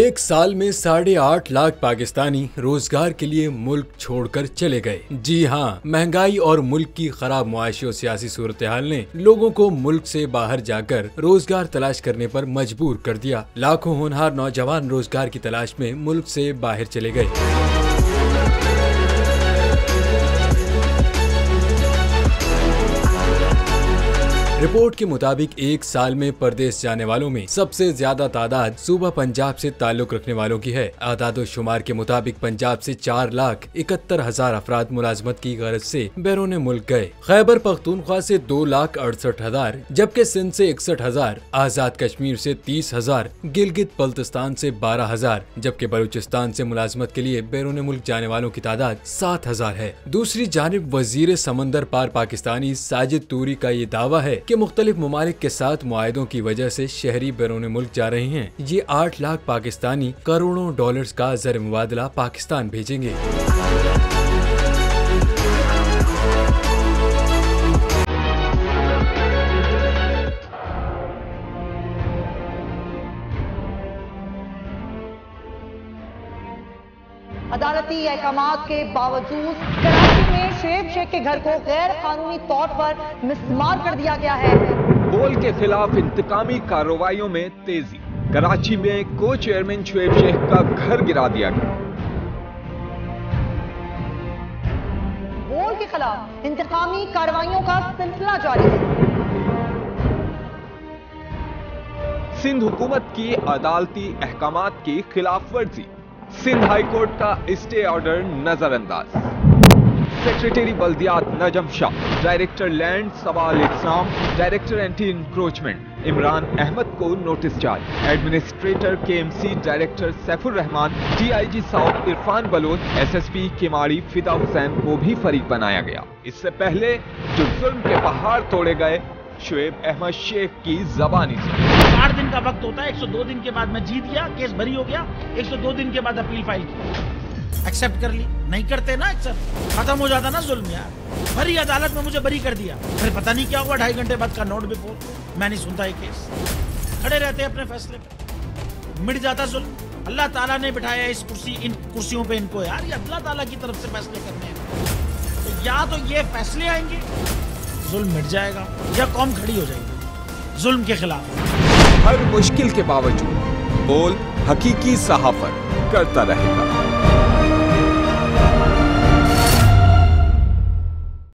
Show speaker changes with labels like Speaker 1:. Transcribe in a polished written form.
Speaker 1: एक साल में 8.5 लाख पाकिस्तानी रोजगार के लिए मुल्क छोड़कर चले गए। जी हाँ, महंगाई और मुल्क की खराब मुआशी और सियासी सूरत हाल ने लोगों को मुल्क से बाहर जाकर रोजगार तलाश करने पर मजबूर कर दिया। लाखों होनहार नौजवान रोजगार की तलाश में मुल्क से बाहर चले गए। रिपोर्ट के मुताबिक एक साल में परदेश जाने वालों में सबसे ज्यादा तादाद सूबा पंजाब से ताल्लुक रखने वालों की है। आदादोशुमार के मुताबिक पंजाब से 4,71,000 अफराद मुलाजमत की गरज से बैरून मुल्क गए। खैबर पख्तूनख्वा से 2,68,000, जबकि सिंध से 61,000, आजाद कश्मीर से 30,000, गिलगित बल्तिस्तान से 12,000, जबकि बलूचिस्तान से मुलाजमत के लिए बैरून मुल्क जाने वालों की तादाद 7,000 है। दूसरी जानिब वजीर समंदर पार पाकिस्तानी साजिद तूरी का ये दावा है कि मुख्तलिफ ममालिक के साथ मुआहिदों की वजह से शहरी बैरून मुल्क जा रहे हैं। ये 8 लाख पाकिस्तानी करोड़ों डॉलर्स का ज़र मुबादला पाकिस्तान भेजेंगे।
Speaker 2: अदालती अहकामात के बावजूद कराची में शुएब शेख के घर को गैर कानूनी तौर पर मिसमार कर दिया गया है।
Speaker 3: बोल के खिलाफ इंतकामी कार्रवाइयों में तेजी। कराची में को चेयरमैन शुएब शेख का घर गिरा दिया गया।
Speaker 2: बोल के खिलाफ इंतकामी कार्रवाइयों का सिलसिला जारी है।
Speaker 3: सिंध हुकूमत की अदालती अहकामात की खिलाफ वर्जी। सिंध हाई कोर्ट का स्टे ऑर्डर नजरअंदाज। सेक्रेटरी बल्दियात Najam Shah, director land Sawal Islam, director anti encroachment Imran Ahmed को नोटिस जारी। Administrator KMC director Saifur Rahman, DIG south Irfan Baloch, SSP Keamari Fida Hussain को भी फरीक बनाया गया। इससे पहले जो जुल्म के पहाड़ तोड़े गए, शुएब अहमद शेख की जबानी से
Speaker 4: 8 दिन का वक्त होता है। 102 दिन के बाद मैं जीत गया, केस बरी हो गया। 102 दिन के बाद अपील फाइल की, एक्सेप्ट कर ली। नहीं करते ना एक्सेप्ट, खत्म हो जाता ना जुल्म यार। भरी अदालत में मुझे बरी कर दिया, फिर पता नहीं क्या हुआ। 2.5 घंटे बाद का नोट बिफोर, मैं नहीं सुनता ये केस। खड़े रहते अपने फैसले पे, मिट जाता जुल्म। अल्लाह ताला ने बिठाया इस कुर्सी, इन कुर्सियों पे इनको यार, ये अल्लाह ताला की तरफ से फैसले करने हैं। तो या तो ये फैसले आएंगे, जुल्म मिट जाएगा, या कौम खड़ी हो जाएगी जुल्म के खिलाफ।
Speaker 3: हर मुश्किल के बावजूद बोल हकीकी सहाफत करता रहेगा।